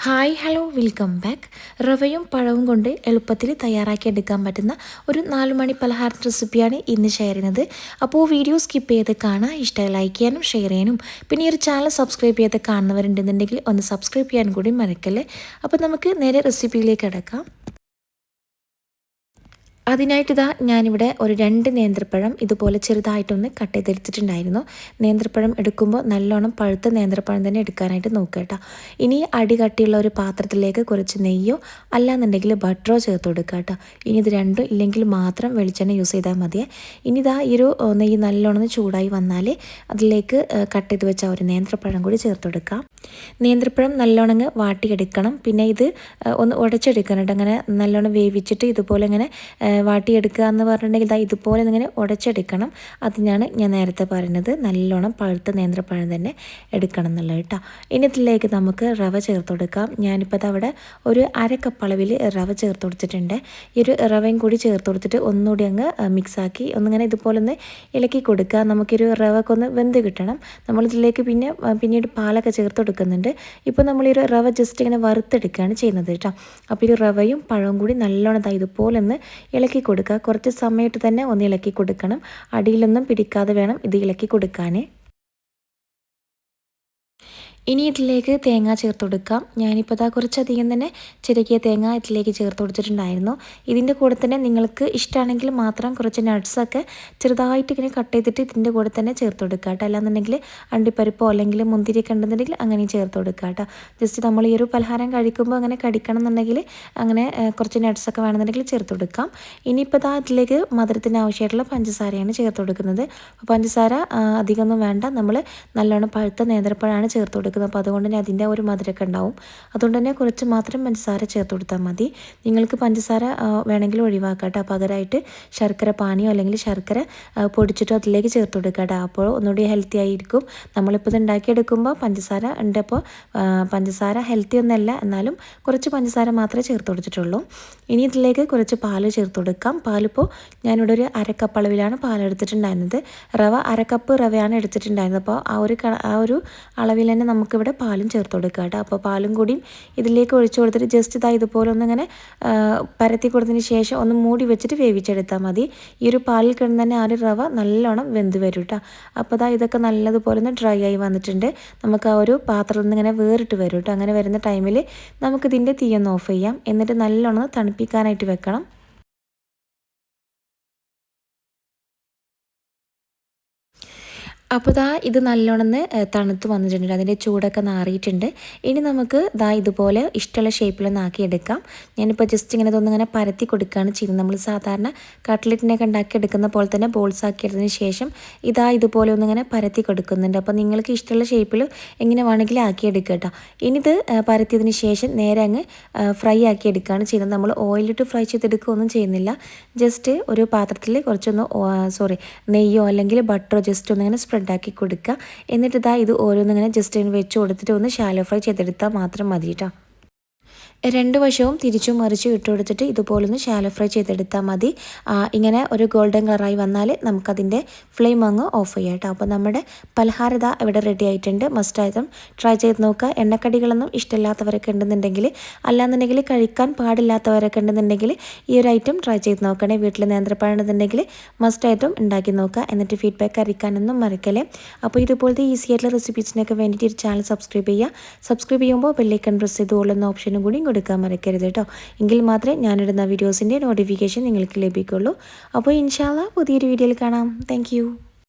Hi hello welcome back. റവയും പഴവും കൊണ്ട് എളുപ്പത്തിൽ തയ്യാറാക്കിയെടുക്കാൻ പറ്റുന്ന ഒരു 4 മണി പലഹാര റെസിപ്പിയാണ് ഇന്ന് ഷെയർ ചെയ്യുന്നത്. അപ്പോൾ വീഡിയോ സ്കിപ്പ് ചെയ്ത് കാണാൻ ഇഷ്ടമായി ലൈക്ക് ചെയ്യാനും ഷെയർ ചെയ്യാനും പിന്നെ ഈ ഒരു ചാനൽ സബ്സ്ക്രൈബ് ചെയ്ത് കാണുന്നവരുണ്ടെന്നുണ്ടെങ്കിൽ ഒന്ന് സബ്സ്ക്രൈബ് ചെയ്യാനും കൂടി മറക്കല്ലേ. അപ്പോൾ നമുക്ക് നേരെ റെസിപ്പിയിലേക്ക് കിടക്കാം. അതിനായിട്ട് ഞാനിവിടെ ഒരു 2 നേന്ത്രപ്പഴം ഇതുപോലെ ചെറുതായിട്ടൊന്ന് കട്ട് ചെയ്തെടുത്തിട്ടുണ്ടായിരുന്നു. നേന്ത്രപ്പഴം എടുക്കുമ്പോൾ നല്ലോണം പഴുത്ത നേന്ത്രപ്പഴം തന്നെ എടുക്കാനായിട്ട് നോക്കുക കേട്ടോ. ഇനി അടി കട്ടിയുള്ള ഒരു പാത്രത്തിലേക്ക് കുറച്ച് നെയ്യോ അല്ലാന്നുണ്ടെങ്കിൽ ബട്ടറോ ചേർത്ത് കൊടുക്കുക കേട്ടോ. ഇനി ഇത് രണ്ടും ഇല്ലെങ്കിൽ മാത്രം വെളിച്ചെണ്ണ യൂസ് ചെയ്താൽ മതിയേ. ഇനി ഈ ഒരു നെയ്യ് നല്ലോണം ചൂടായി വന്നാൽ അതിലേക്ക് കട്ട് ചെയ്ത് വെച്ച ഒരു നേന്ത്രപ്പഴം കൂടി ചേർത്ത് കൊടുക്കാം. നേന്ത്രപ്പഴം നല്ലോണം വാട്ടിയെടുക്കണം. പിന്നെ ഇത് ഒന്ന് ഉടച്ചെടുക്കണം കേട്ടോ. അങ്ങനെ നല്ലോണം വേവിച്ചിട്ട് ഇതുപോലെ ഇങ്ങനെ വാട്ടിയെടുക്കുക എന്ന് പറഞ്ഞിട്ടുണ്ടെങ്കിൽ ഇതുപോലെ ഇങ്ങനെ ഉടച്ചെടുക്കണം. അതിനാണ് ഞാൻ നേരത്തെ പറയുന്നത് നല്ലോണം പഴുത്ത നേന്ത്രപ്പഴം തന്നെ എടുക്കണം എന്നുള്ളത് കേട്ടോ. ഇനി ഇതിലേക്ക് നമുക്ക് റവ ചേർത്ത് കൊടുക്കാം. ഞാനിപ്പോൾ അവിടെ ഒരു 1/2 കപ്പ് അളവിൽ റവ ചേർത്ത് കൊടുത്തിട്ടുണ്ട്. ഈ ഒരു റവയും കൂടി ചേർത്ത് കൊടുത്തിട്ട് ഒന്നുകൂടി അങ്ങ് മിക്സാക്കി ഒന്നിങ്ങനെ ഇതുപോലെ ഒന്ന് ഇളക്കി കൊടുക്കുക. നമുക്കൊരു റവയൊക്കെ ഒന്ന് വെന്ത് കിട്ടണം. നമ്മളിതിലേക്ക് പിന്നീട് പാലൊക്കെ ചേർത്ത് കൊടുക്കുന്നുണ്ട്. ഇപ്പോൾ നമ്മളൊരു റവ ജസ്റ്റ് ഇങ്ങനെ വറുത്തെടുക്കുകയാണ് ചെയ്യുന്നത് കേട്ടോ. അപ്പോൾ ഈ റവയും പഴവും കൂടി നല്ലോണം ഇതുപോലെ ഒന്ന് ഇളക്കി കൊടുക്കുക. കുറച്ച് സമയത്ത് തന്നെ ഒന്ന് ഇളക്കി കൊടുക്കണം. അടിയിലൊന്നും പിടിക്കാതെ വേണം ഇത് ഇളക്കി കൊടുക്കാൻ. ഇനി ഇതിലേക്ക് തേങ്ങ ചേർത്ത് കൊടുക്കാം. ഞാനിപ്പോൾ കുറച്ചധികം തന്നെ ചിരകിയ തേങ്ങ ഇതിലേക്ക് ചേർത്ത് കൊടുത്തിട്ടുണ്ടായിരുന്നു. ഇതിൻ്റെ കൂടെ തന്നെ നിങ്ങൾക്ക് ഇഷ്ടമാണെങ്കിൽ മാത്രം കുറച്ച് നട്ട്സൊക്കെ ചെറുതായിട്ട് ഇങ്ങനെ കട്ട് ചെയ്തിട്ട് ഇതിൻ്റെ കൂടെ തന്നെ ചേർത്ത് കൊടുക്കുക കേട്ടോ. അല്ലാന്നുണ്ടെങ്കിൽ അണ്ടിപ്പരിപ്പോ അല്ലെങ്കിൽ മുന്തിരിയൊക്കെ ഉണ്ടെന്നുണ്ടെങ്കിൽ അങ്ങനെ ചേർത്ത് കൊടുക്കുക കേട്ടോ. ജസ്റ്റ് നമ്മൾ ഈ ഒരു പലഹാരം കഴിക്കുമ്പോൾ അങ്ങനെ കടിക്കണം എന്നുണ്ടെങ്കിൽ അങ്ങനെ കുറച്ച് നട്ട്സൊക്കെ വേണമെന്നുണ്ടെങ്കിൽ ചേർത്ത് കൊടുക്കാം. ഇനിയിപ്പോൾ ഇതിലേക്ക് മധുരത്തിന് ആവശ്യമായിട്ടുള്ള പഞ്ചസാരയാണ് ചേർത്ത് കൊടുക്കുന്നത്. പഞ്ചസാര അധികമൊന്നും വേണ്ട. നമ്മൾ നല്ലോണം പഴുത്ത നേന്ത്രപ്പഴമാണ് ചേർത്ത് കൊടുക്കുന്നത്. അപ്പോൾ അതുകൊണ്ട് തന്നെ അതിൻ്റെ ഒരു മധുരമൊക്കെ ഉണ്ടാവും. അതുകൊണ്ട് തന്നെ കുറച്ച് മാത്രം പഞ്ചസാര ചേർത്ത് കൊടുത്താൽ മതി. നിങ്ങൾക്ക് പഞ്ചസാര വേണമെങ്കിൽ ഒഴിവാക്കാം കേട്ടോ. പകരമായിട്ട് ശർക്കര പാനിയോ അല്ലെങ്കിൽ ശർക്കര പൊടിച്ചിട്ടോ അതിലേക്ക് ചേർത്ത് കൊടുക്കുക കേട്ടോ. അപ്പോൾ ഒന്നുകൂടി ഹെൽത്തി ആയിരിക്കും. നമ്മളിപ്പോൾ ഇത് ഉണ്ടാക്കിയെടുക്കുമ്പോൾ പഞ്ചസാര ഉണ്ട്. അപ്പോൾ പഞ്ചസാര ഹെൽത്തി ഒന്നല്ല, എന്നാലും കുറച്ച് പഞ്ചസാര മാത്രമേ ചേർത്ത് കൊടുത്തിട്ടുള്ളൂ. ഇനി ഇതിലേക്ക് കുറച്ച് പാൽ ചേർത്ത് കൊടുക്കാം. പാലിപ്പോൾ ഞാനിവിടെ ഒരു 1/2 കപ്പ് അളവിലാണ് പാലെടുത്തിട്ടുണ്ടായിരുന്നത്. റവ 1/2 കപ്പ് റവയാണ് എടുത്തിട്ടുണ്ടായിരുന്നത്. അപ്പോൾ ആ ഒരു അളവിൽ തന്നെ നമുക്കിവിടെ പാലും ചേർത്ത് കൊടുക്കുക കേട്ടോ. അപ്പോൾ പാലും കൂടിയും ഇതിലേക്ക് ഒഴിച്ചു കൊടുത്തിട്ട് ജസ്റ്റ് ഇതുപോലെ ഒന്നിങ്ങനെ പരത്തി കൊടുത്തതിന് ശേഷം ഒന്ന് മൂടി വെച്ചിട്ട് വേവിച്ചെടുത്താൽ മതി. ഈ ഒരു പാലിൽ കിടന്ന് തന്നെ ആ ഒരു റവ നല്ലോണം വെന്ത് വരും കേട്ടോ. അപ്പോൾ ഇതൊക്കെ നല്ലതുപോലെ ഒന്ന് ഡ്രൈ ആയി വന്നിട്ടുണ്ട്. നമുക്ക് ആ ഒരു പാത്രത്തിൽ നിന്ന് ഇങ്ങനെ വേറിട്ട് വരും കേട്ടോ. അങ്ങനെ വരുന്ന ടൈമിൽ നമുക്കിതിൻ്റെ തീയൊന്ന് ഓഫ് ചെയ്യാം. എന്നിട്ട് നല്ലോണം തണുപ്പിക്കാനായിട്ട് വെക്കണം. അപ്പോൾ ഇത് നല്ലോണം തണുത്ത് വന്നിട്ടുണ്ട്. അതിൻ്റെ ചൂടൊക്കെ നാറിയിട്ടുണ്ട്. ഇനി നമുക്ക് ഇതുപോലെ ഇഷ്ടമുള്ള ഷേപ്പിലൊന്ന് ആക്കിയെടുക്കാം. ഞാനിപ്പോൾ ജസ്റ്റ് ഇങ്ങനെ ഇതൊന്നിങ്ങനെ പരത്തി കൊടുക്കുകയാണ് ചെയ്യുന്നത്. നമ്മൾ സാധാരണ കട്ട്ലറ്റിനൊക്കെ ഉണ്ടാക്കിയെടുക്കുന്ന പോലെ തന്നെ ബോൾസ് ആക്കിയെടുത്തതിന് ശേഷം ഇതുപോലെ ഒന്നിങ്ങനെ പരത്തി കൊടുക്കുന്നുണ്ട്. അപ്പോൾ നിങ്ങൾക്ക് ഇഷ്ടമുള്ള ഷേപ്പിൽ എങ്ങനെ വേണമെങ്കിലും ആക്കിയെടുക്കുക കേട്ടോ. ഇനിയിത് പരത്തിയതിന് ശേഷം നേരെ അങ്ങ് ഫ്രൈ ആക്കിയെടുക്കുകയാണ് ചെയ്യുന്നത്. നമ്മൾ ഓയിലിട്ട് ഫ്രൈ ചെയ്തെടുക്കുകയൊന്നും ചെയ്യുന്നില്ല. ജസ്റ്റ് ഒരു പാത്രത്തിൽ കുറച്ചൊന്ന് നെയ്യോ അല്ലെങ്കിൽ ബട്ടറോ ജസ്റ്റ് ഒന്നിങ്ങനെ സ്പ്രെഡാക്കി കൊടുക്കുക. എന്നിട്ട് ഇത് ഓരോന്നിങ്ങനെ ജസ്റ്റ് വെച്ച് കൊടുത്തിട്ട് ഒന്ന് ഷാലോ ഫ്രൈ ചെയ്തെടുത്താൽ മാത്രം മതി കേട്ടോ. 2 വശവും തിരിച്ചും മറിച്ചും ഇട്ട് കൊടുത്തിട്ട് ഇതുപോലൊന്ന് ഷാലോ ഫ്രൈ ചെയ്തെടുത്താൽ മതി. ഇങ്ങനെ ഒരു ഗോൾഡൻ കളറായി വന്നാൽ നമുക്കതിൻ്റെ ഫ്ലെയിം അങ്ങ് ഓഫ് ചെയ്യാം കേട്ടോ. അപ്പോൾ നമ്മുടെ പലഹാരം ഇവിടെ റെഡി ആയിട്ടുണ്ട്. മസ്റ്റായിട്ടും ട്രൈ ചെയ്ത് നോക്കുക. എണ്ണക്കടികളൊന്നും ഇഷ്ടമില്ലാത്തവരൊക്കെ ഉണ്ടെന്നുണ്ടെങ്കിൽ അല്ലാന്നുണ്ടെങ്കിൽ കഴിക്കാൻ പാടില്ലാത്തവരൊക്കെ ഉണ്ടെന്നുണ്ടെങ്കിൽ ഈ ഒരു ഐറ്റം ട്രൈ ചെയ്ത് നോക്കണേ. വീട്ടിൽ നേന്ത്രപ്പഴം ഉണ്ടെന്നുണ്ടെങ്കിൽ മസ്റ്റായിട്ടും ഉണ്ടാക്കി നോക്കുക. എന്നിട്ട് ഫീഡ്ബാക്ക് അറിയിക്കാനൊന്നും മറക്കല്ലേ. അപ്പോൾ ഇതുപോലത്തെ ഈസി ആയിട്ടുള്ള റെസിപ്പീസിനൊക്കെ വേണ്ടിയിട്ട് ഒരു ചാനൽ സബ്സ്ക്രൈബ് ചെയ്യുക. സബ്സ്ക്രൈബ് ചെയ്യുമ്പോൾ ബെല്ലൈക്കൺ പ്രസ് ചെയ്ത് ഓളുന്ന ഓപ്ഷനും കൂടി കൊടുക്കാൻ മറക്കരുത് കേട്ടോ. എങ്കിൽ മാത്രമേ ഞാനിടുന്ന വീഡിയോസിൻ്റെ നോട്ടിഫിക്കേഷൻ നിങ്ങൾക്ക് ലഭിക്കുള്ളൂ. അപ്പോൾ ഇൻഷാ അല്ലാഹ് പുതിയൊരു വീഡിയോയിൽ കാണാം. താങ്ക്